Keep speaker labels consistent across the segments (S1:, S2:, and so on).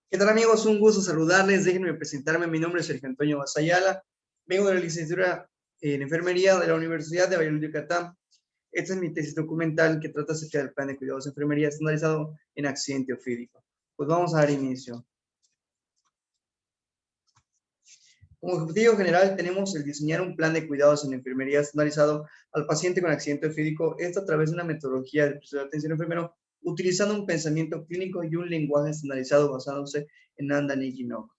S1: ¿Qué tal, amigos? Un gusto saludarles. Déjenme presentarme. Mi nombre es Sergio Antonio Basayala. Vengo de la licenciatura en enfermería de la Universidad de Valladolid, Yucatán. Esta es mi tesis documental que trata acerca del plan de cuidados de enfermería estandarizado en accidente ofídico. Pues vamos a dar inicio. Como objetivo general tenemos el diseñar un plan de cuidados en enfermería estandarizado al paciente con accidente ofídico, esto a través de una metodología de proceso de atención enfermero, utilizando un pensamiento clínico y un lenguaje estandarizado basándose en Andan y Ginok.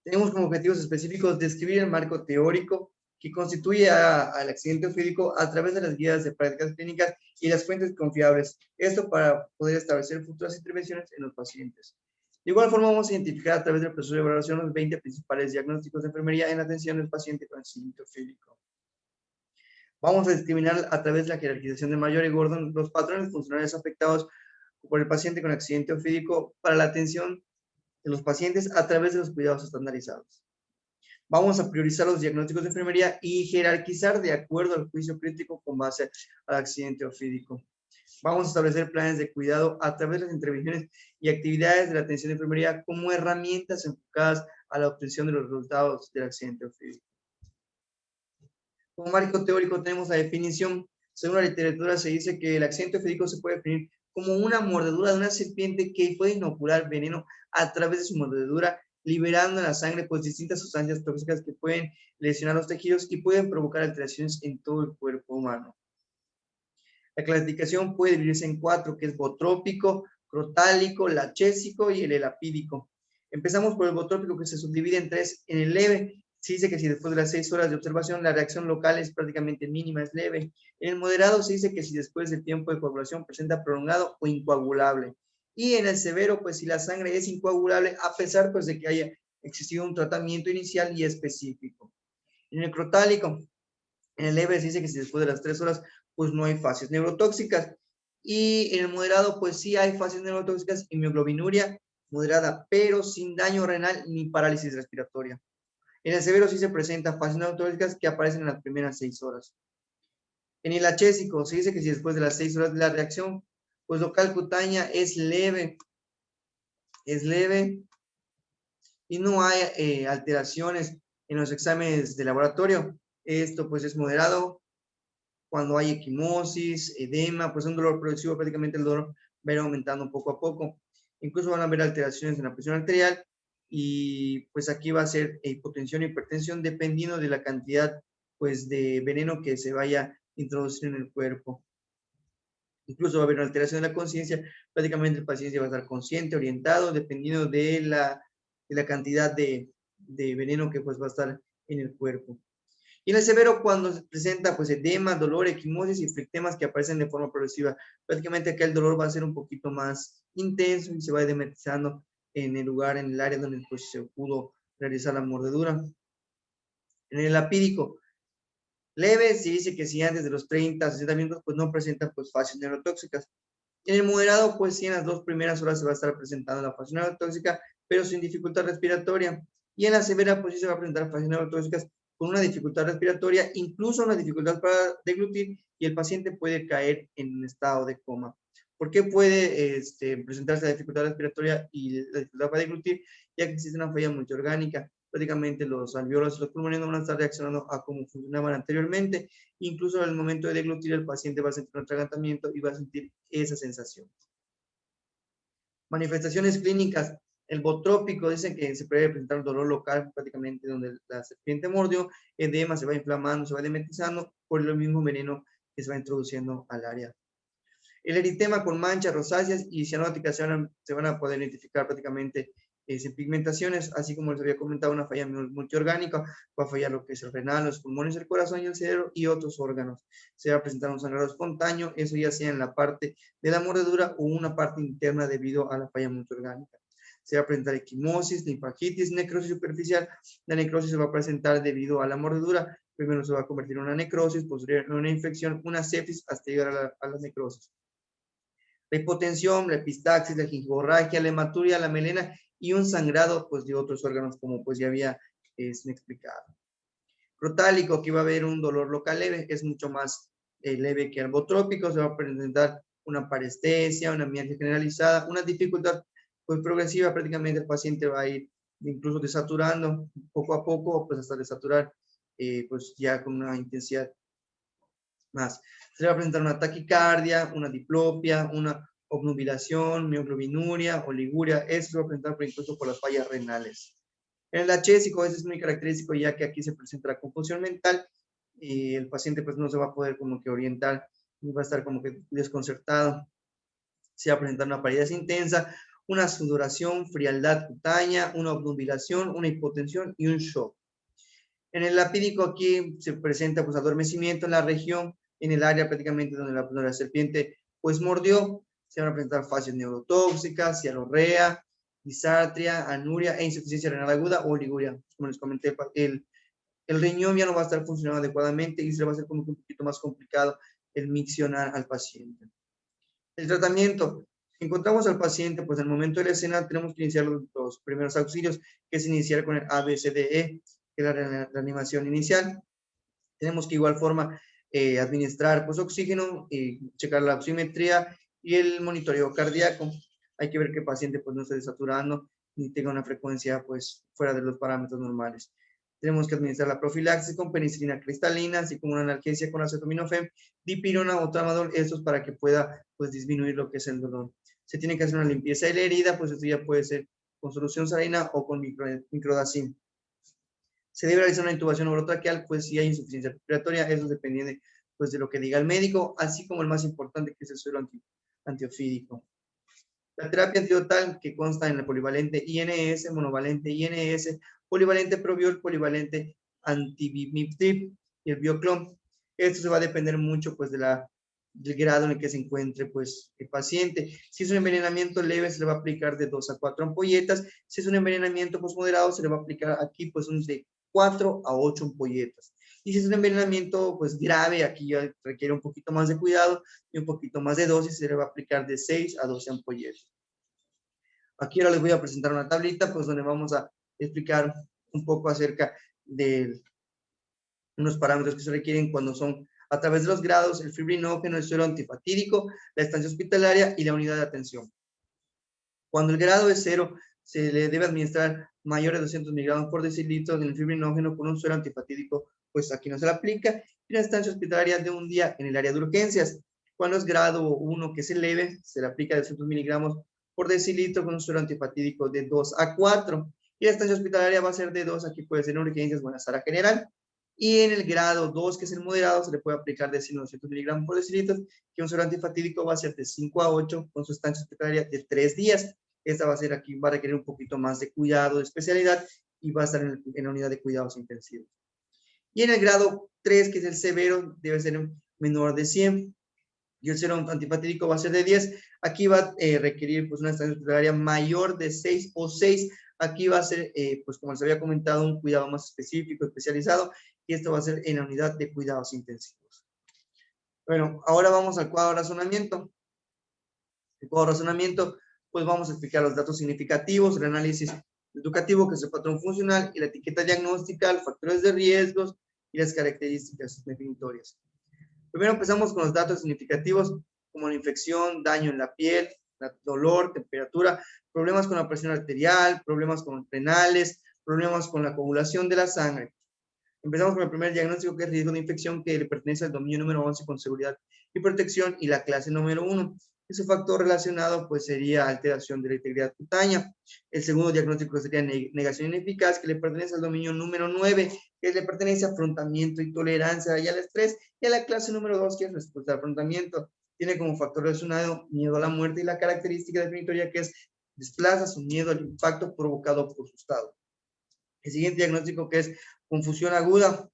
S1: Tenemos como objetivos específicos describir el marco teórico que constituye al accidente ofídico a través de las guías de prácticas clínicas y las fuentes confiables. Esto para poder establecer futuras intervenciones en los pacientes. De igual forma, vamos a identificar a través del proceso de evaluación los 20 principales diagnósticos de enfermería en atención del paciente con accidente ofídico. Vamos a discriminar a través de la jerarquización de Mayor y Gordon los patrones funcionales afectados por el paciente con accidente ofídico para la atención de los pacientes a través de los cuidados estandarizados. Vamos a priorizar los diagnósticos de enfermería y jerarquizar de acuerdo al juicio crítico con base al accidente ofídico. Vamos a establecer planes de cuidado a través de las intervenciones y actividades de la atención de enfermería como herramientas enfocadas a la obtención de los resultados del accidente ofídico. Como marco teórico tenemos la definición. Según la literatura se dice que el accidente ofídico se puede definir como una mordedura de una serpiente que puede inocular veneno a través de su mordedura, liberando en la sangre pues distintas sustancias tóxicas que pueden lesionar los tejidos y pueden provocar alteraciones en todo el cuerpo humano. La clasificación puede dividirse en 4, que es botrópico, crotálico, lachésico y el elapídico. Empezamos por el botrópico, que se subdivide en 3. En el leve, se dice que si después de las 6 horas de observación la reacción local es prácticamente mínima, es leve. En el moderado se dice que si después del tiempo de coagulación presenta prolongado o incoagulable. Y en el severo, pues si la sangre es incoagulable a pesar pues de que haya existido un tratamiento inicial y específico. En el crotálico, en el leve se dice que si después de las 3 horas pues no hay fases neurotóxicas. Y en el moderado pues sí hay fases neurotóxicas, hemoglobinuria moderada, pero sin daño renal ni parálisis respiratoria. En el severo sí se presentan fases neurotóxicas que aparecen en las primeras 6 horas. En el achésico se dice que si después de las 6 horas de la reacción pues local cutánea es leve y no hay alteraciones en los exámenes de laboratorio. Esto pues es moderado. Cuando hay equimosis, edema, pues un dolor progresivo, prácticamente el dolor va a ir aumentando poco a poco. Incluso van a haber alteraciones en la presión arterial y pues aquí va a ser hipotensión y hipertensión dependiendo de la cantidad pues de veneno que se vaya a introducir en el cuerpo. Incluso va a haber una alteración de la conciencia, prácticamente el paciente va a estar consciente, orientado, dependiendo de la cantidad de veneno que pues va a estar en el cuerpo. Y en el severo, cuando se presenta pues edema, dolor, equimosis y flectemas que aparecen de forma progresiva, prácticamente acá el dolor va a ser un poquito más intenso y se va edematizando en el lugar, en el área donde pues, se pudo realizar la mordedura. En el apídico, leve, se dice que si antes de los 30, 60 minutos, pues no presenta pues fases neurotóxicas. En el moderado, pues sí, en las 2 primeras horas se va a estar presentando la fase neurotóxica, pero sin dificultad respiratoria. Y en la severa, pues sí se va a presentar fases neurotóxicas con una dificultad respiratoria, incluso una dificultad para deglutir, y el paciente puede caer en un estado de coma. ¿Por qué puede presentarse la dificultad respiratoria y la dificultad para deglutir? Ya que existe una falla multiorgánica. Prácticamente los alveolos y los pulmones no van a estar reaccionando a cómo funcionaban anteriormente. Incluso en el momento de deglutir, el paciente va a sentir un atragantamiento y va a sentir esa sensación. Manifestaciones clínicas. El botrópico dice que se puede presentar dolor local prácticamente donde la serpiente mordió, edema, se va inflamando, se va edematizando por el mismo veneno que se va introduciendo al área. El eritema con manchas rosáceas y cianóticas se van a poder identificar prácticamente sin pigmentaciones, así como les había comentado, una falla multiorgánica, va a fallar lo que es el renal, los pulmones, el corazón y el cerebro y otros órganos. Se va a presentar un sangrado espontáneo, eso ya sea en la parte de la mordedura o una parte interna debido a la falla multiorgánica. Se va a presentar equimosis, linfagitis, necrosis superficial. La necrosis se va a presentar debido a la mordedura. Primero se va a convertir en una necrosis, posteriormente en una infección, una sepsis, hasta llegar a la necrosis. La hipotensión, la epistaxis, la gingivorragia, la hematuria, la melena y un sangrado pues, de otros órganos, como pues ya había explicado. Crotálico, aquí va a haber un dolor local leve, es mucho más leve que el botrópico, se va a presentar una parestesia, una mialgia generalizada, una dificultad pues progresiva, prácticamente el paciente va a ir incluso desaturando poco a poco, pues hasta desaturar pues ya con una intensidad más. Se le va a presentar una taquicardia, una diplopia, una obnubilación, mioglobinuria, oliguria. Eso se va a presentar incluso por las fallas renales. En el achésico, ese es muy característico, ya que aquí se presenta la confusión mental y el paciente pues no se va a poder como que orientar, va a estar como que desconcertado. Se va a presentar una palidez intensa, una sudoración, frialdad cutánea, una obnubilación, una hipotensión y un shock. En el lapídico aquí se presenta pues adormecimiento en la región, en el área prácticamente donde la serpiente pues mordió. Se van a presentar fases neurotóxicas, cialorrea, disartria, anuria e insuficiencia renal aguda o oliguria. Como les comenté, el riñón ya no va a estar funcionando adecuadamente y se le va a hacer como que un poquito más complicado el miccionar al paciente. El tratamiento. Encontramos al paciente, pues en el momento de la escena tenemos que iniciar los primeros auxilios, que es iniciar con el ABCDE, que es la reanimación inicial. Tenemos que igual forma administrar pues oxígeno, checar la oximetría y el monitoreo cardíaco. Hay que ver que el paciente pues no esté desaturando ni tenga una frecuencia pues fuera de los parámetros normales. Tenemos que administrar la profilaxis con penicilina cristalina, así como una analgesia con acetaminofén, dipirona o tramadol, estos para que pueda pues disminuir lo que es el dolor. Se tiene que hacer una limpieza de la herida, pues esto ya puede ser con solución salina o con microdacin. Se debe realizar una intubación orotraqueal, pues si hay insuficiencia respiratoria, eso depende pues, de lo que diga el médico, así como el más importante que es el suero antiofídico. La terapia antidotal que consta en el polivalente INS, monovalente INS, polivalente probiol, polivalente antibimiptib y el bioclon. Esto se va a depender mucho pues del grado en el que se encuentre pues el paciente. Si es un envenenamiento leve se le va a aplicar de 2 a 4 ampolletas. Si es un envenenamiento postmoderado se le va a aplicar aquí pues de 4 a 8 ampolletas. Y si es un envenenamiento pues grave, aquí ya requiere un poquito más de cuidado y un poquito más de dosis, se le va a aplicar de 6 a 12 ampolletas. Aquí ahora les voy a presentar una tablita pues donde vamos a explicar un poco acerca de unos parámetros que se requieren cuando son a través de los grados, el fibrinógeno, el suero antifatídico, la estancia hospitalaria y la unidad de atención. Cuando el grado es 0, se le debe administrar mayor de 200 miligramos por decilitro del fibrinógeno con un suero antifatídico, pues aquí no se le aplica, y la estancia hospitalaria de un día en el área de urgencias. Cuando es grado 1, que es leve, se le aplica 200 miligramos por decilitro con un suero antifatídico de 2 a 4, y la estancia hospitalaria va a ser de 2, aquí puede ser en urgencias o en la sala general. Y en el grado 2, que es el moderado, se le puede aplicar de 200 miligramos por decilitro, que un suero antifatídico va a ser de 5 a 8 con su estancia hospitalaria de 3 días. Esta va a ser aquí, va a requerir un poquito más de cuidado, de especialidad, y va a estar en la unidad de cuidados intensivos. Y en el grado 3, que es el severo, debe ser menor de 100. Y el suero antifatídico va a ser de 10. Aquí va a requerir pues, una estancia hospitalaria mayor de 6 o 6. Aquí va a ser, pues como les había comentado, un cuidado más específico, especializado, y esto va a ser en la unidad de cuidados intensivos. Bueno, ahora vamos al cuadro de razonamiento. El cuadro de razonamiento, pues vamos a explicar los datos significativos, el análisis educativo, que es el patrón funcional, y la etiqueta diagnóstica, los factores de riesgos y las características definitorias. Primero empezamos con los datos significativos, como la infección, daño en la piel, dolor, temperatura, problemas con la presión arterial, problemas con renales, problemas con la coagulación de la sangre. Empezamos con el primer diagnóstico, que es riesgo de infección, que le pertenece al dominio número 11 con seguridad y protección, y la clase número 1. Ese factor relacionado pues sería alteración de la integridad cutánea. El segundo diagnóstico sería negación ineficaz, que le pertenece al dominio número 9, que le pertenece a afrontamiento y tolerancia y al estrés, y a la clase número 2, que es respuesta al afrontamiento. Tiene como factor relacionado miedo a la muerte, y la característica definitoria, que es desplaza su miedo al impacto provocado por su estado. El siguiente diagnóstico, que es confusión aguda,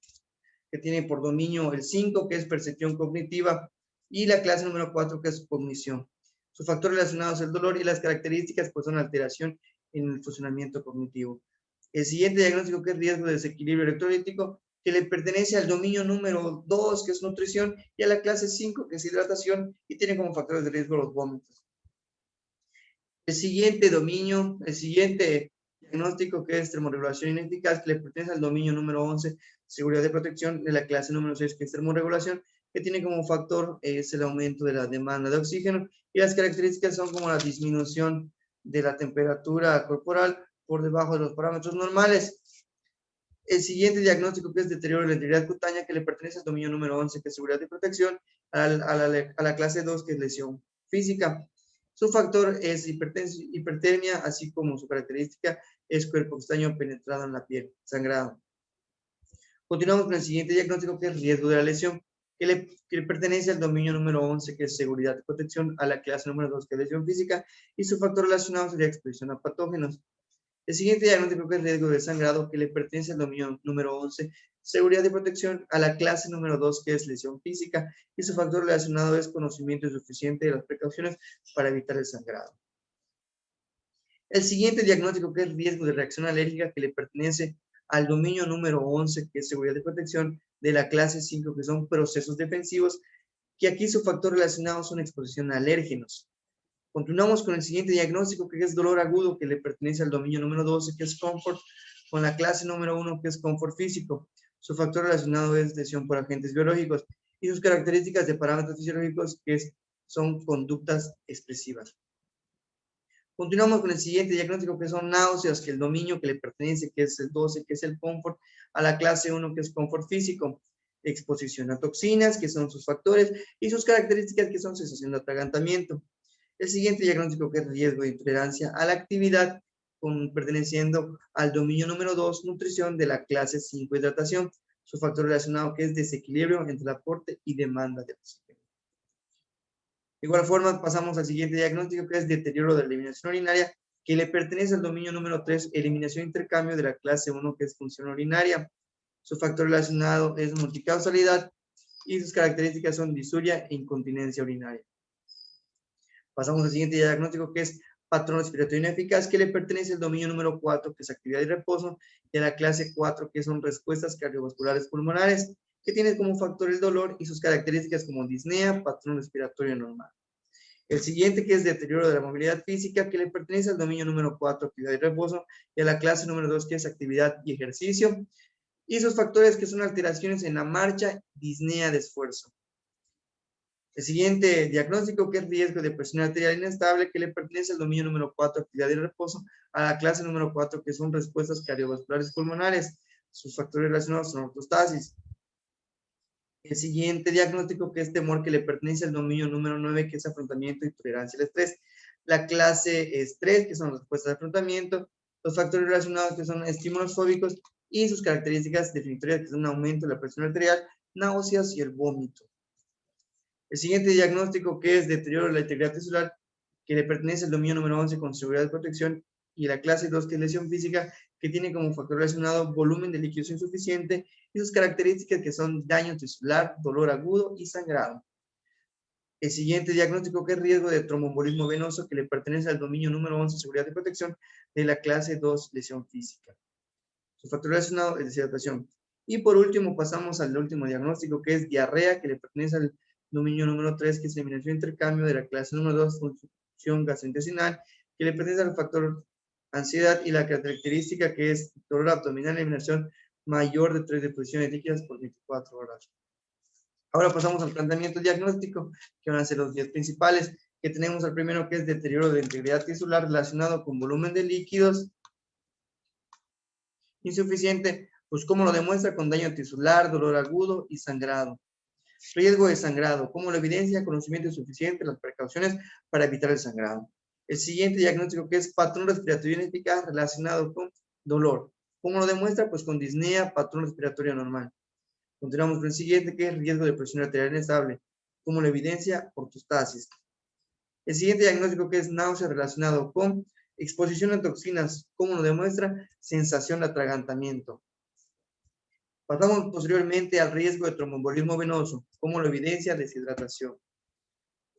S1: que tiene por dominio el 5, que es percepción cognitiva, y la clase número 4, que es cognición. Sus factores relacionados el dolor, y las características pues son alteración en el funcionamiento cognitivo. El siguiente diagnóstico, que es riesgo de desequilibrio electrolítico, que le pertenece al dominio número 2, que es nutrición, y a la clase 5, que es hidratación, y tiene como factores de riesgo los vómitos. El siguiente diagnóstico, que es termorregulación ineficaz, que le pertenece al dominio número 11, seguridad de protección, de la clase número 6, que es termorregulación, que tiene como factor es el aumento de la demanda de oxígeno, y las características son como la disminución de la temperatura corporal por debajo de los parámetros normales. El siguiente diagnóstico, que es deterioro de la integridad cutánea, que le pertenece al dominio número 11, que es seguridad y protección, a la clase 2, que es lesión física. Su factor es hipertermia, así como su característica es cuerpo extraño penetrado en la piel, sangrado. Continuamos con el siguiente diagnóstico, que es riesgo de la lesión, que le pertenece al dominio número 11, que es seguridad y protección, a la clase número 2, que es lesión física, y su factor relacionado sería exposición a patógenos. El siguiente diagnóstico, que es riesgo de sangrado, que le pertenece al dominio número 11, seguridad y protección, a la clase número 2, que es lesión física, y su factor relacionado es conocimiento insuficiente de las precauciones para evitar el sangrado. El siguiente diagnóstico, que es riesgo de reacción alérgica, que le pertenece al dominio número 11, que es seguridad y protección, de la clase 5, que son procesos defensivos, que aquí su factor relacionado son exposición a alérgenos. Continuamos con el siguiente diagnóstico, que es dolor agudo, que le pertenece al dominio número 12, que es confort, con la clase número 1, que es confort físico. Su factor relacionado es lesión por agentes biológicos, y sus características de parámetros fisiológicos, que son conductas expresivas. Continuamos con el siguiente diagnóstico, que son náuseas, que el dominio que le pertenece, que es el 12, que es el confort, a la clase 1, que es confort físico. Exposición a toxinas, que son sus factores, y sus características, que son sensación de atragantamiento. El siguiente diagnóstico, que es riesgo de intolerancia a la actividad, perteneciendo al dominio número 2, nutrición, de la clase 5, hidratación. Su factor relacionado, que es desequilibrio entre el aporte y demanda de oxígeno. De igual forma, pasamos al siguiente diagnóstico, que es deterioro de la eliminación urinaria, que le pertenece al dominio número 3, eliminación e intercambio, de la clase 1, que es función urinaria. Su factor relacionado es multicausalidad, y sus características son disuria e incontinencia urinaria. Pasamos al siguiente diagnóstico, que es patrón respiratorio ineficaz, que le pertenece al dominio número 4, que es actividad y reposo, de la clase 4, que son respuestas cardiovasculares pulmonares, que tiene como factor el dolor y sus características como disnea, patrón respiratorio normal. El siguiente, que es deterioro de la movilidad física, que le pertenece al dominio número 4, actividad y reposo, y a la clase número 2, que es actividad y ejercicio, y sus factores, que son alteraciones en la marcha, disnea de esfuerzo. El siguiente diagnóstico, que es riesgo de presión arterial inestable, que le pertenece al dominio número 4, actividad y reposo, a la clase número 4, que son respuestas cardiovasculares pulmonares. Sus factores relacionados son ortostasis. El siguiente diagnóstico, que es temor, que le pertenece al dominio número 9, que es afrontamiento y tolerancia al estrés. La clase estrés, que son respuestas de afrontamiento. Los factores relacionados, que son estímulos fóbicos, y sus características definitorias, que son un aumento de la presión arterial, náuseas y el vómito. El siguiente diagnóstico, que es deterioro de la integridad tisular, que le pertenece al dominio número 11, con seguridad y protección, y la clase 2, que es lesión física, que tiene como factor relacionado volumen de líquidos insuficiente, y sus características, que son daño tisular, dolor agudo y sangrado. El siguiente diagnóstico, que es riesgo de tromboembolismo venoso, que le pertenece al dominio número 11, seguridad y protección, de la clase 2, lesión física. Su factor relacionado es deshidratación. Y por último, pasamos al último diagnóstico, que es diarrea, que le pertenece al dominio número 3, que es eliminación e intercambio, de la clase número 2, función gastrointestinal, que le pertenece al factor ansiedad, y la característica, que es dolor abdominal, eliminación mayor de 3 deposiciones líquidas por 24 horas. Ahora pasamos al planteamiento diagnóstico, que van a ser los 10 principales, que tenemos al primero, que es deterioro de integridad tisular relacionado con volumen de líquidos insuficiente, pues cómo lo demuestra, con daño tisular, dolor agudo y sangrado. Riesgo de sangrado, ¿cómo lo evidencia? Conocimiento insuficiente, las precauciones para evitar el sangrado. El siguiente diagnóstico, que es patrón respiratorio ineficaz relacionado con dolor. ¿Cómo lo demuestra? Pues con disnea, patrón respiratorio normal. Continuamos con el siguiente, que es riesgo de presión arterial inestable. ¿Cómo lo evidencia? Ortostasis. El siguiente diagnóstico, que es náusea relacionado con exposición a toxinas. ¿Cómo lo demuestra? Sensación de atragantamiento. Pasamos posteriormente al riesgo de tromboembolismo venoso. ¿Cómo lo evidencia? Deshidratación.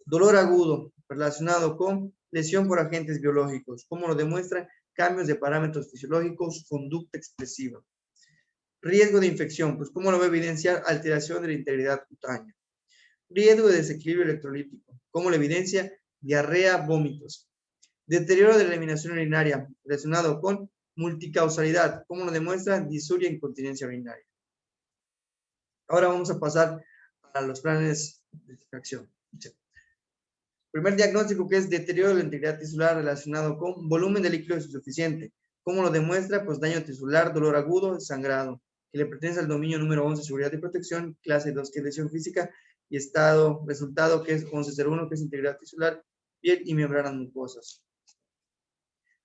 S1: Dolor agudo relacionado con lesión por agentes biológicos. ¿Cómo lo demuestra? Cambios de parámetros fisiológicos, conducta expresiva. Riesgo de infección, pues ¿cómo lo va a evidenciar? Alteración de la integridad cutánea. Riesgo de desequilibrio electrolítico. ¿Cómo lo evidencia? Diarrea, vómitos. Deterioro de la eliminación urinaria relacionado con multicausalidad. ¿Cómo lo demuestra? Disuria e incontinencia urinaria. Ahora vamos a pasar para los planes de extracción. Primer diagnóstico, que es deterioro de la integridad tisular relacionado con volumen de líquido insuficiente. ¿Cómo lo demuestra? Pues daño tisular, dolor agudo, sangrado, que le pertenece al dominio número 11, seguridad y protección, clase 2, que es lesión física, y resultado, que es 1101, que es integridad tisular, piel y membranas mucosas.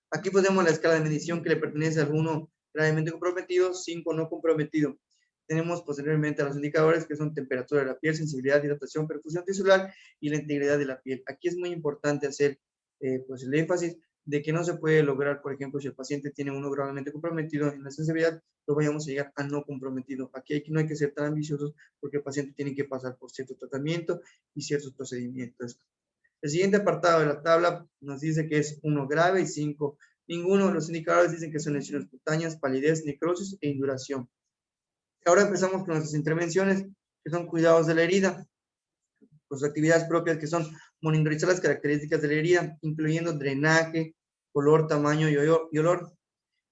S1: Aquí podemos la escala de medición, que le pertenece al 1 gravemente comprometido, 5 no comprometido. Tenemos posteriormente a los indicadores, que son temperatura de la piel, sensibilidad, hidratación, perfusión tisular y la integridad de la piel. Aquí es muy importante hacer pues el énfasis de que no se puede lograr, por ejemplo, si el paciente tiene uno gravemente comprometido en la sensibilidad, lo vayamos a llegar a no comprometido. Aquí no hay que ser tan ambiciosos, porque el paciente tiene que pasar por cierto tratamiento y ciertos procedimientos. El siguiente apartado de la tabla nos dice que es 1 grave y 5 ninguno. De los indicadores dicen que son lesiones cutáneas, palidez, necrosis e induración. Ahora empezamos con nuestras intervenciones, que son cuidados de la herida. Sus actividades propias, que son monitorizar las características de la herida, incluyendo drenaje, color, tamaño y olor.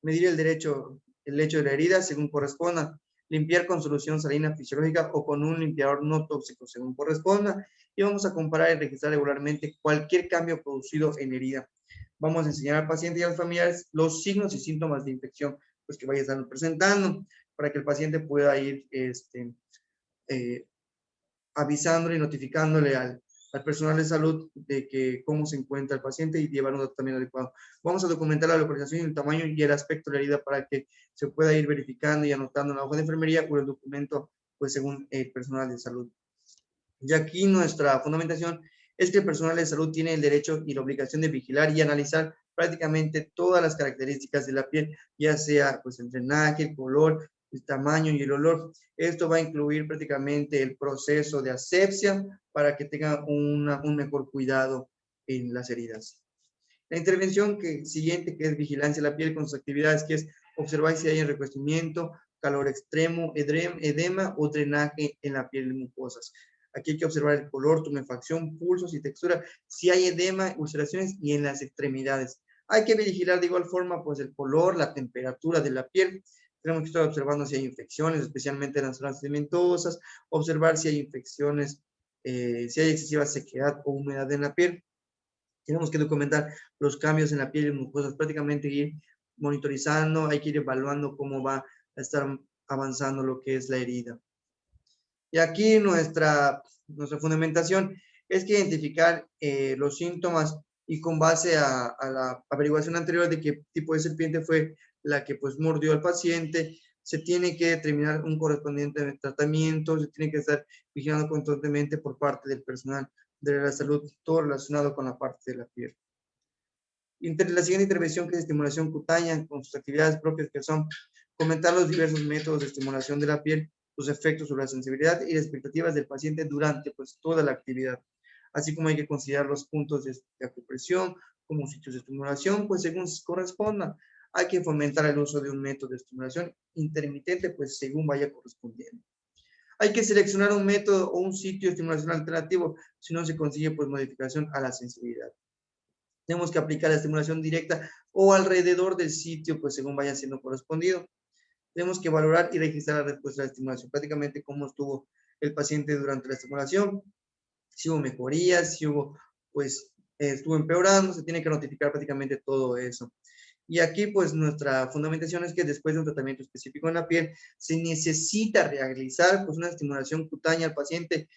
S1: Medir el lecho de la herida según corresponda. Limpiar con solución salina fisiológica o con un limpiador no tóxico según corresponda. Y vamos a comparar y registrar regularmente cualquier cambio producido en la herida. Vamos a enseñar al paciente y a los familiares los signos y síntomas de infección pues, que vaya a estar presentando, para que el paciente pueda ir avisándole y notificándole al personal de salud de que cómo se encuentra el paciente y llevar un tratamiento adecuado. Vamos a documentar la localización, el tamaño y el aspecto de la herida, para que se pueda ir verificando y anotando en la hoja de enfermería o el documento, pues según el personal de salud. Y aquí nuestra fundamentación es que el personal de salud tiene el derecho y la obligación de vigilar y analizar prácticamente todas las características de la piel, ya sea pues el drenaje, el color, el tamaño y el olor. Esto va a incluir prácticamente el proceso de asepsia para que tenga un mejor cuidado en las heridas. La intervención siguiente, que es vigilancia de la piel con sus actividades, que es observar si hay enrojecimiento, calor extremo, edema o drenaje en la piel de mucosas. Aquí hay que observar el color, tumefacción, pulsos y textura, si hay edema, ulceraciones y en las extremidades. Hay que vigilar de igual forma pues el color, la temperatura de la piel. Tenemos que estar observando si hay infecciones, especialmente en las zonas sedimentosas, observar si hay infecciones, si hay excesiva sequedad o humedad en la piel. Tenemos que documentar los cambios en la piel y mucosas, prácticamente ir monitorizando, hay que ir evaluando cómo va a estar avanzando lo que es la herida. Y aquí nuestra fundamentación es que identificar los síntomas, y con base a la averiguación anterior de qué tipo de serpiente fue la que pues mordió al paciente, se tiene que determinar un correspondiente tratamiento, se tiene que estar vigilando constantemente por parte del personal de la salud, todo relacionado con la parte de la piel. La siguiente intervención, que es estimulación cutánea, con sus actividades propias, que son comentar los diversos métodos de estimulación de la piel, sus efectos sobre la sensibilidad y las expectativas del paciente durante pues, toda la actividad. Así como hay que considerar los puntos de acupresión como sitios de estimulación, pues según corresponda. Hay que fomentar el uso de un método de estimulación intermitente, pues según vaya correspondiendo. Hay que seleccionar un método o un sitio de estimulación alternativo, si no se consigue pues modificación a la sensibilidad. Tenemos que aplicar la estimulación directa o alrededor del sitio, pues según vaya siendo correspondido. Tenemos que valorar y registrar la respuesta a la estimulación, prácticamente cómo estuvo el paciente durante la estimulación, si hubo mejorías, si hubo, pues, estuvo empeorando, se tiene que notificar prácticamente todo eso. Y aquí, pues, nuestra fundamentación es que después de un tratamiento específico en la piel, se necesita realizar, pues, una estimulación cutánea al paciente,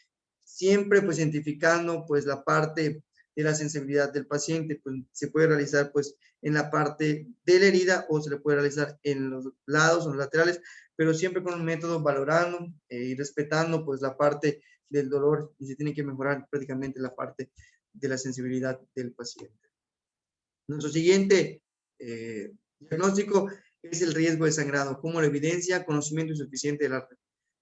S1: siempre, pues, identificando, pues, la parte de la sensibilidad del paciente, pues, se puede realizar, pues, en la parte de la herida o se le puede realizar en los lados o los laterales, pero siempre con un método valorando y respetando, pues, la parte del dolor, y se tiene que mejorar prácticamente la parte de la sensibilidad del paciente. Nuestro siguiente diagnóstico es el riesgo de sangrado. Como la evidencia, conocimiento insuficiente de las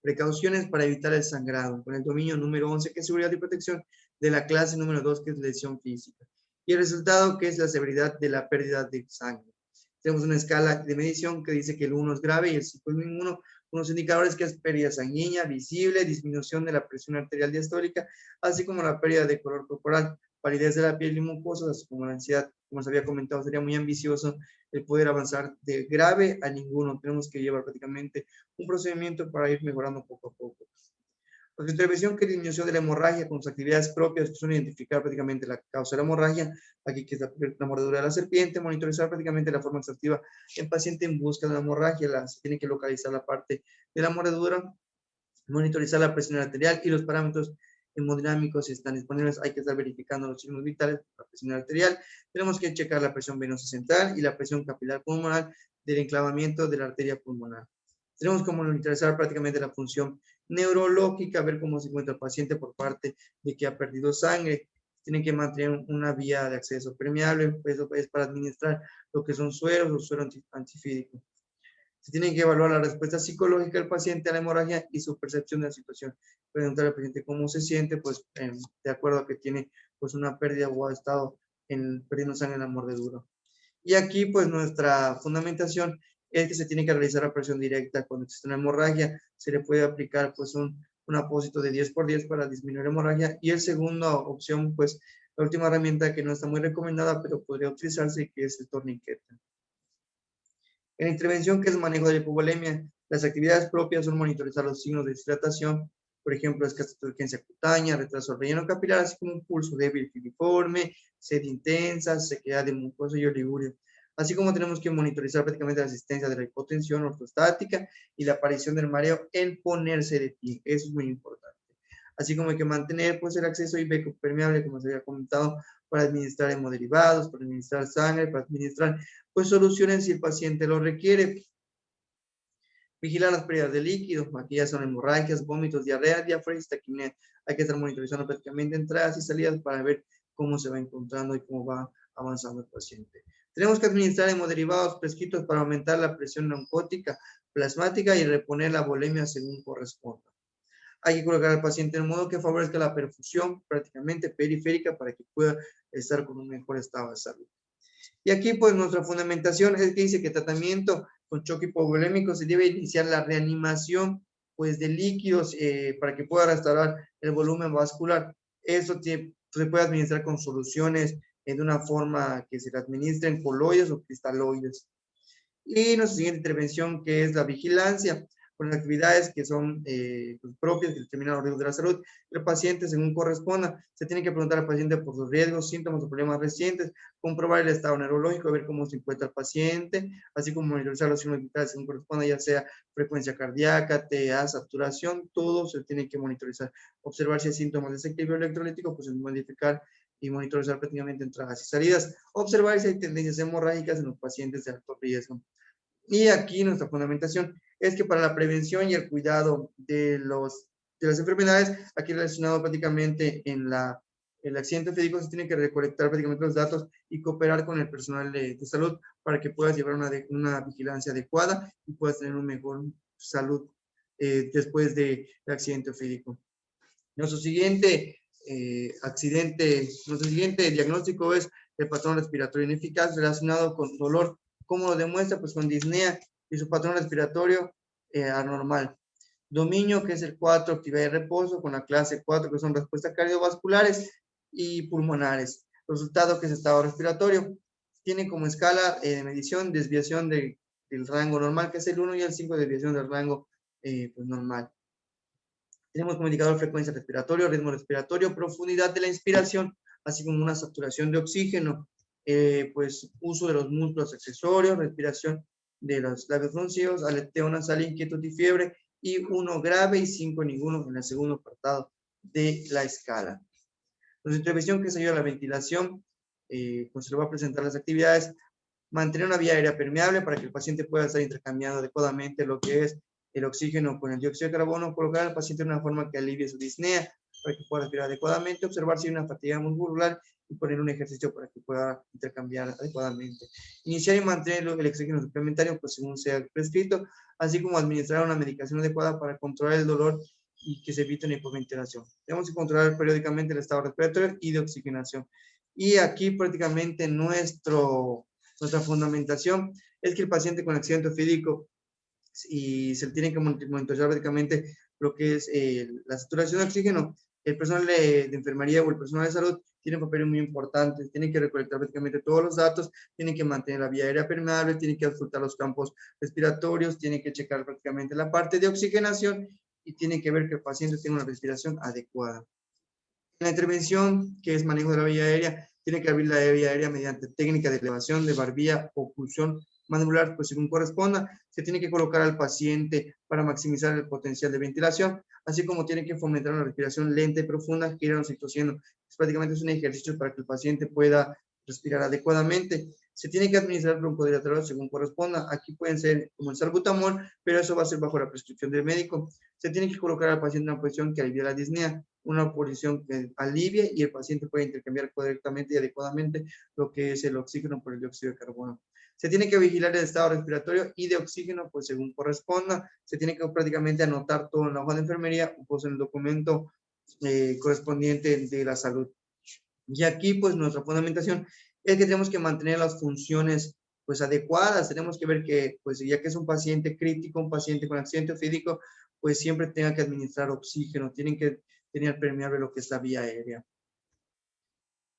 S1: precauciones para evitar el sangrado, con el dominio número 11, que es seguridad y protección, de la clase número 2, que es lesión física. Y el resultado, que es la severidad de la pérdida de sangre. Tenemos una escala de medición que dice que el 1 es grave y el 5 es ninguno. Unos indicadores, que es pérdida sanguínea visible, disminución de la presión arterial diastólica, así como la pérdida de color corporal, palidez de la piel y mucosas, así como la ansiedad. Como les había comentado, sería muy ambicioso el poder avanzar de grave a ninguno. Tenemos que llevar prácticamente un procedimiento para ir mejorando poco a poco. Pues intervención que disminución de la hemorragia con sus actividades propias, que son identificar prácticamente la causa de la hemorragia, aquí que es la mordedura de la serpiente, monitorizar prácticamente la forma extractiva en paciente en busca de la hemorragia, se tiene que localizar la parte de la mordedura, monitorizar la presión arterial y los parámetros hemodinámicos si están disponibles. Hay que estar verificando los signos vitales, la presión arterial. Tenemos que checar la presión venosa central y la presión capilar pulmonar del enclavamiento de la arteria pulmonar. Tenemos que monitorizar prácticamente la función neurológica, ver cómo se encuentra el paciente por parte de que ha perdido sangre. Tienen que mantener una vía de acceso permeable, eso es para administrar lo que son sueros o suero antifídico. Se tiene que evaluar la respuesta psicológica del paciente a la hemorragia y su percepción de la situación. Preguntar al paciente cómo se siente, pues de acuerdo a que tiene pues una pérdida o ha estado perdiendo sangre en la mordedura. Y aquí pues nuestra fundamentación es que se tiene que realizar la presión directa cuando existe una hemorragia. Se le puede aplicar pues un apósito de 10x10 para disminuir la hemorragia. Y el segunda opción, pues la última herramienta que no está muy recomendada, pero podría utilizarse, que es el torniquete. En la intervención, que es manejo de la hipovolemia, las actividades propias son monitorizar los signos de deshidratación, por ejemplo, escasez de urgencia cutánea, retraso del relleno capilar, así como un pulso débil filiforme, sed intensa, sequedad de mucosa y oligurio. Así como tenemos que monitorizar prácticamente la asistencia de la hipotensión ortostática y la aparición del mareo en ponerse de pie. Eso es muy importante. Así como hay que mantener pues el acceso ibeco permeable, como se había comentado, para administrar hemoderivados, para administrar sangre, para administrar pues soluciones si el paciente lo requiere. Vigilar las pérdidas de líquido, aquí ya son hemorragias, vómitos, diarrea, diafragma, taquimia. Hay que estar monitorizando prácticamente entradas y salidas para ver cómo se va encontrando y cómo va avanzando el paciente. Tenemos que administrar hemoderivados prescritos para aumentar la presión oncótica, plasmática y reponer la volemia según corresponda. Hay que colocar al paciente en modo que favorezca la perfusión prácticamente periférica para que pueda estar con un mejor estado de salud. Y aquí, pues, nuestra fundamentación es que dice que tratamiento con choque hipovolémico se debe iniciar la reanimación, pues, de líquidos para que pueda restaurar el volumen vascular. Eso se puede administrar con soluciones de una forma que se le administren coloides o cristaloides. Y nuestra siguiente intervención, que es la vigilancia, con actividades que son pues, propias, que determinan los riesgos de la salud del paciente según corresponda. Se tiene que preguntar al paciente por sus riesgos, síntomas o problemas recientes, comprobar el estado neurológico, ver cómo se encuentra el paciente, así como monitorizar los signos vitales según corresponda, ya sea frecuencia cardíaca, TA, saturación, todo se tiene que monitorizar. Observar si hay síntomas de desequilibrio electrolítico, pues modificar y monitorizar prácticamente entradas y salidas. Observar si hay tendencias hemorrágicas en los pacientes de alto riesgo. Y aquí nuestra fundamentación es que para la prevención y el cuidado de las enfermedades, aquí relacionado prácticamente en el accidente físico, se tiene que recolectar prácticamente los datos y cooperar con el personal de salud para que puedas llevar una vigilancia adecuada y puedas tener una mejor salud después del accidente físico. Nuestro siguiente nuestro siguiente diagnóstico es el patrón respiratorio ineficaz relacionado con dolor. ¿Cómo lo demuestra? Pues con disnea y su patrón respiratorio anormal. Dominio, que es el 4, actividad de reposo, con la clase 4, que son respuestas cardiovasculares y pulmonares. Resultado, que es estado respiratorio. Tiene como escala de medición desviación del rango normal, que es el 1, y el 5, desviación del rango pues normal. Tenemos como indicador frecuencia respiratoria, ritmo respiratorio, profundidad de la inspiración, así como una saturación de oxígeno, pues uso de los músculos accesorios, respiración de los labios fruncidos, aleteo nasal, inquietud y fiebre, y 1 grave y 5 ninguno en el segundo apartado de la escala. Nuestra intervención, que se ayuda a la ventilación, pues se le va a presentar las actividades. Mantener una vía aérea permeable para que el paciente pueda estar intercambiando adecuadamente lo que es el oxígeno con el dióxido de carbono, colocar al paciente de una forma que alivie su disnea para que pueda respirar adecuadamente, observar si hay una fatiga muscular y poner un ejercicio para que pueda intercambiar adecuadamente. Iniciar y mantener el oxígeno suplementario, pues según sea prescrito, así como administrar una medicación adecuada para controlar el dolor y que se evite una hipoventilación. Tenemos que controlar periódicamente el estado respiratorio y de oxigenación. Y aquí prácticamente nuestra fundamentación es que el paciente con accidente ofídico y se tiene que monitorizar prácticamente lo que es la saturación de oxígeno. El personal de enfermería o el personal de salud tiene un papel muy importante, tienen que recolectar prácticamente todos los datos, tienen que mantener la vía aérea permeable, tienen que auscultar los campos respiratorios, tienen que checar prácticamente la parte de oxigenación y tiene que ver que el paciente tenga una respiración adecuada. En la intervención, que es manejo de la vía aérea, tiene que abrir la vía aérea mediante técnica de elevación de barbilla o punción mandibular, pues según corresponda. Se tiene que colocar al paciente para maximizar el potencial de ventilación, así como tiene que fomentar una respiración lenta y profunda que irán oxitocino. Prácticamente es un ejercicio para que el paciente pueda respirar adecuadamente. Se tiene que administrar broncodilatadores según corresponda. Aquí pueden ser como el salbutamol, pero eso va a ser bajo la prescripción del médico. Se tiene que colocar al paciente en una posición que alivie la disnea, una posición que alivie y el paciente puede intercambiar correctamente y adecuadamente lo que es el oxígeno por el dióxido de carbono. Se tiene que vigilar el estado respiratorio y de oxígeno, pues según corresponda. Se tiene que prácticamente anotar todo en la hoja de enfermería, pues en el documento correspondiente de la salud. Y aquí, pues, nuestra fundamentación es que tenemos que mantener las funciones, pues, adecuadas. Tenemos que ver que, pues, ya que es un paciente crítico, un paciente con accidente físico, pues, siempre tenga que administrar oxígeno. Tienen que tener permeable lo que es la vía aérea.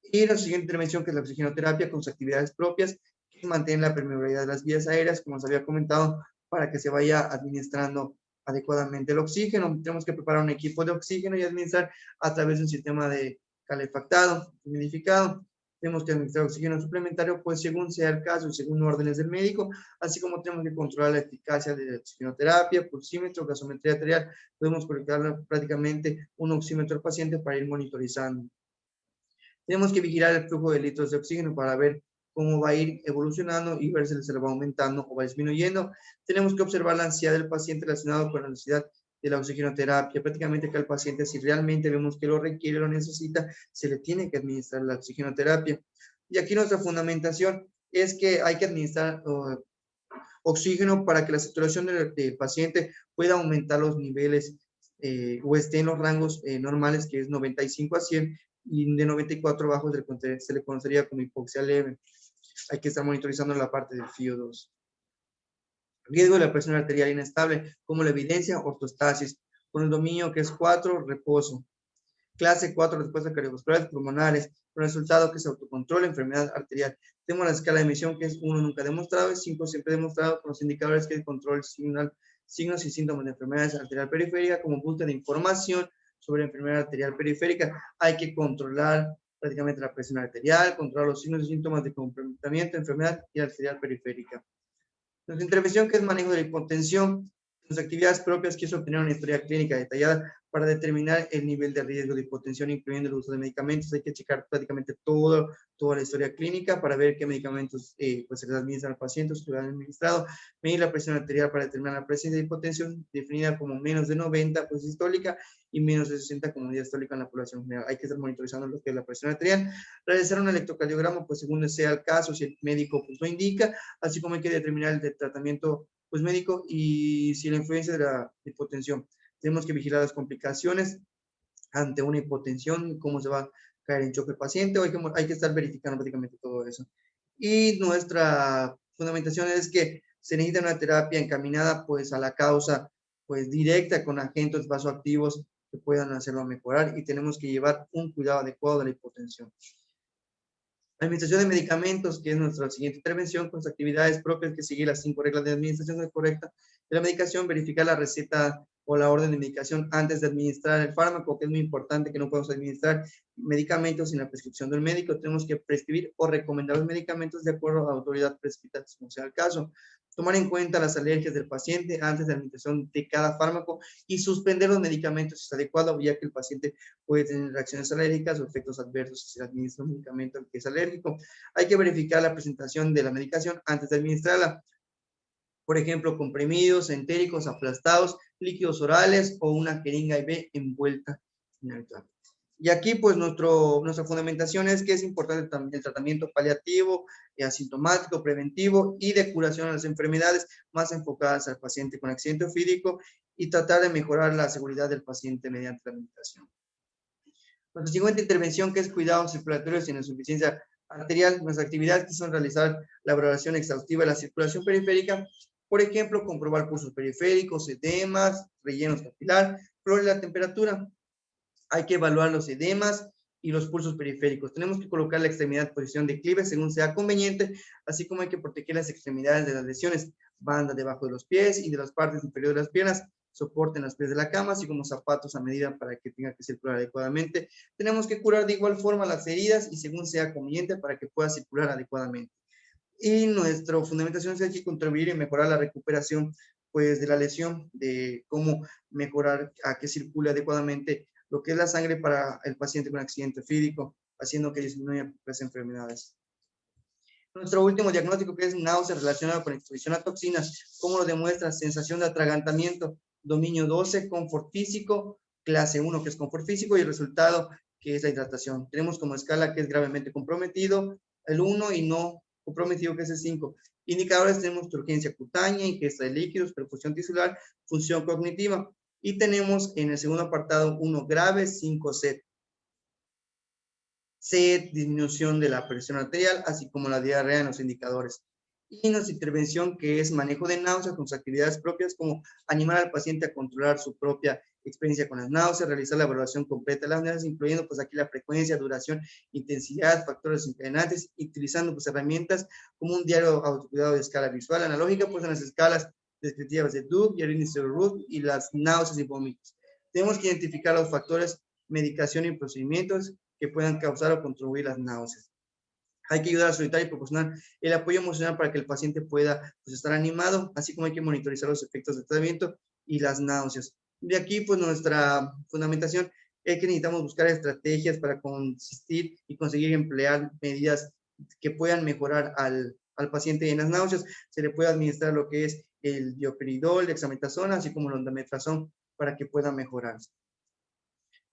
S1: Y la siguiente intervención, que es la oxigenoterapia, con sus actividades propias, que mantienen la permeabilidad de las vías aéreas, como os había comentado, para que se vaya administrando adecuadamente el oxígeno. Tenemos que preparar un equipo de oxígeno y administrar a través de un sistema de calefactado, humidificado. Tenemos que administrar oxígeno suplementario, pues según sea el caso y según órdenes del médico, así como tenemos que controlar la eficacia de la oxigenoterapia, pulsímetro, gasometría arterial. Podemos colocar prácticamente un oxímetro al paciente para ir monitorizando. Tenemos que vigilar el flujo de litros de oxígeno para ver cómo va a ir evolucionando y ver si se le va aumentando o va disminuyendo. Tenemos que observar la ansiedad del paciente relacionado con la necesidad de la oxigenoterapia. Prácticamente que al paciente, si realmente vemos que lo requiere, lo necesita, se le tiene que administrar la oxigenoterapia. Y aquí nuestra fundamentación es que hay que administrar oxígeno para que la saturación del paciente pueda aumentar los niveles o esté en los rangos normales, que es 95 a 100, y de 94 abajo se le conocería como hipoxia leve. Hay que estar monitorizando la parte del FIO2. Riesgo de la presión arterial inestable, como la evidencia, ortostasis, con el dominio que es 4, reposo. Clase 4, respuestas cardiovasculares pulmonares, con resultado que es autocontrol, enfermedad arterial. Tenemos la escala de emisión que es 1 nunca demostrado y 5 siempre demostrado, con los indicadores que es control, signos y síntomas de enfermedades arterial periférica, como búsqueda de información sobre enfermedad arterial periférica. Hay que controlar prácticamente la presión arterial, controlar los signos y síntomas de comportamiento, enfermedad y arterial periférica. Nuestra intervención, que es manejo de la hipotensión, sus actividades propias, que es obtener una historia clínica detallada para determinar el nivel de riesgo de hipotensión, incluyendo el uso de medicamentos. Hay que checar prácticamente toda la historia clínica para ver qué medicamentos pues se les administran al paciente, si lo han administrado. Medir la presión arterial para determinar la presencia de hipotensión, definida como menos de 90, pues sistólica, y menos de 60 como diastólica en la población general. Hay que estar monitorizando lo que es la presión arterial. Realizar un electrocardiograma, pues según sea el caso, si el médico pues lo indica, así como hay que determinar el tratamiento pues médico y si la influencia de la hipotensión. Tenemos que vigilar las complicaciones ante una hipotensión, cómo se va a caer en choque el paciente, o hay que estar verificando prácticamente todo eso. Y nuestra fundamentación es que se necesita una terapia encaminada pues a la causa pues directa con agentes vasoactivos que puedan hacerlo mejorar, y tenemos que llevar un cuidado adecuado de la hipotensión. Administración de medicamentos, que es nuestra siguiente intervención, con sus actividades propias, que sigue las 5 reglas de administración correcta de la medicación, verificar la receta o la orden de medicación antes de administrar el fármaco, que es muy importante, que no podemos administrar medicamentos sin la prescripción del médico. Tenemos que prescribir o recomendar los medicamentos de acuerdo a la autoridad prescripta, como sea el caso. Tomar en cuenta las alergias del paciente antes de la administración de cada fármaco y suspender los medicamentos si es adecuado, ya que el paciente puede tener reacciones alérgicas o efectos adversos si se administra un medicamento que es alérgico. Hay que verificar la presentación de la medicación antes de administrarla. Por ejemplo, comprimidos, entéricos, aplastados, líquidos orales o una jeringa IV envuelta en alcohol. Y aquí, pues, nuestra fundamentación es que es importante también el tratamiento paliativo, asintomático, preventivo y de curación a las enfermedades más enfocadas al paciente con accidente ofídico, y tratar de mejorar la seguridad del paciente mediante la medicación. Nuestra siguiente intervención, que es cuidados circulatorios y insuficiencia arterial, nuestras actividades que son realizar la valoración exhaustiva de la circulación periférica, por ejemplo, comprobar pulsos periféricos, edemas, rellenos capilar, flor y la temperatura. Hay que evaluar los edemas y los pulsos periféricos. Tenemos que colocar la extremidad en posición de declive según sea conveniente, así como hay que proteger las extremidades de las lesiones, banda debajo de los pies y de las partes inferiores de las piernas, soporte en los pies de la cama, así como zapatos a medida para que tenga que circular adecuadamente. Tenemos que curar de igual forma las heridas y según sea conveniente para que pueda circular adecuadamente. Y nuestra fundamentación es que contribuir y mejorar la recuperación pues, de la lesión, de cómo mejorar a que circule adecuadamente lo que es la sangre para el paciente con accidente físico, haciendo que disminuya las enfermedades. Nuestro último diagnóstico, que es náusea relacionada con exposición a toxinas, ¿cómo lo demuestra? Sensación de atragantamiento, dominio 12, confort físico, clase 1, que es confort físico, y el resultado, que es la hidratación. Tenemos como escala que es gravemente comprometido, el 1, y no comprometido, que es el 5. Indicadores tenemos turgencia cutánea, ingesta de líquidos, perfusión tisular, función cognitiva. Y tenemos en el segundo apartado 1 grave, 5 sed. Sed, disminución de la presión arterial, así como la diarrea en los indicadores. Y nuestra intervención, que es manejo de náuseas con sus actividades propias, como animar al paciente a controlar su propia experiencia con las náuseas, realizar la evaluación completa de las náuseas, incluyendo pues aquí la frecuencia, duración, intensidad, factores desencadenantes, y utilizando pues herramientas como un diario autocuidado de escala visual analógica, pues en las escalas descriptivas de Duke, Yerini Ruth y las náuseas y vómitos. Tenemos que identificar los factores, medicación y procedimientos que puedan causar o contribuir las náuseas. Hay que ayudar a solicitar y proporcionar el apoyo emocional para que el paciente pueda pues, estar animado, así como hay que monitorizar los efectos del tratamiento y las náuseas. De aquí, pues nuestra fundamentación es que necesitamos buscar estrategias para consistir y conseguir emplear medidas que puedan mejorar al paciente en las náuseas. Se le puede administrar lo que es el dioperidol, dexametasona, así como el ondansetron para que pueda mejorar.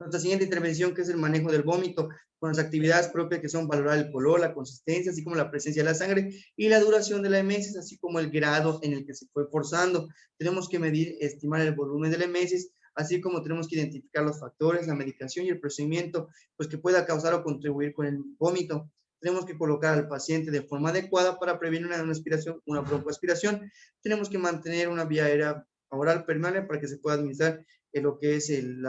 S1: Nuestra siguiente intervención, que es el manejo del vómito, con las actividades propias que son valorar el color, la consistencia, así como la presencia de la sangre y la duración de la emesis, así como el grado en el que se fue forzando. Tenemos que medir, estimar el volumen de la emesis, así como tenemos que identificar los factores, la medicación y el procedimiento, pues que pueda causar o contribuir con el vómito. Tenemos que colocar al paciente de forma adecuada para prevenir una aspiración, una broncoaspiración. Tenemos que mantener una vía aérea oral permeable para que se pueda administrar en lo que es el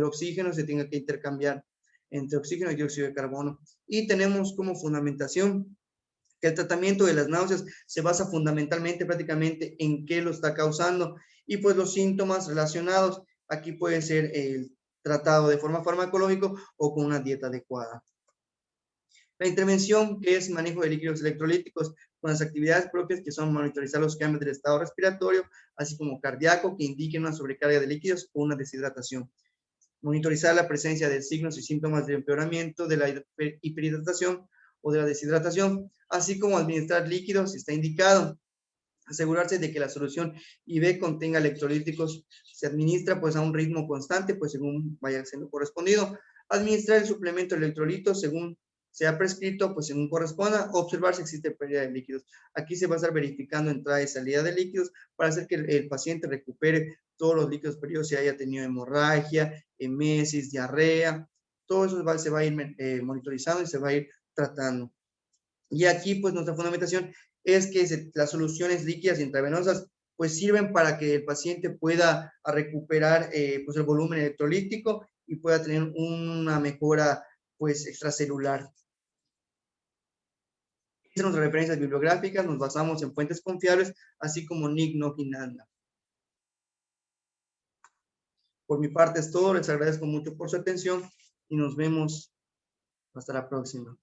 S1: oxígeno, se tenga que intercambiar entre oxígeno y dióxido de carbono. Y tenemos como fundamentación que el tratamiento de las náuseas se basa fundamentalmente prácticamente en qué lo está causando y pues los síntomas relacionados. Aquí puede ser el tratado de forma farmacológica o con una dieta adecuada. La intervención, que es manejo de líquidos electrolíticos, con las actividades propias que son monitorizar los cambios del estado respiratorio, así como cardíaco, que indiquen una sobrecarga de líquidos o una deshidratación. Monitorizar la presencia de signos y síntomas de empeoramiento de la hiperhidratación o de la deshidratación, así como administrar líquidos si está indicado. Asegurarse de que la solución IV contenga electrolíticos, se administra pues a un ritmo constante, pues según vaya siendo correspondido. Administrar el suplemento de electrolitos según sea prescrito, pues según corresponda. Observar si existe pérdida de líquidos. Aquí se va a estar verificando entrada y salida de líquidos para hacer que el paciente recupere todos los líquidos perdidos, si haya tenido hemorragia, emesis, diarrea. Todo eso se va a ir monitorizando y se va a ir tratando. Y aquí, pues, nuestra fundamentación es que las soluciones líquidas intravenosas, pues, sirven para que el paciente pueda recuperar, pues, el volumen electrolítico y pueda tener una mejora, pues, extracelular. Estas son nuestras referencias bibliográficas, nos basamos en fuentes confiables, así como Nick, Nock y Nanda. Por mi parte es todo, les agradezco mucho por su atención y nos vemos hasta la próxima.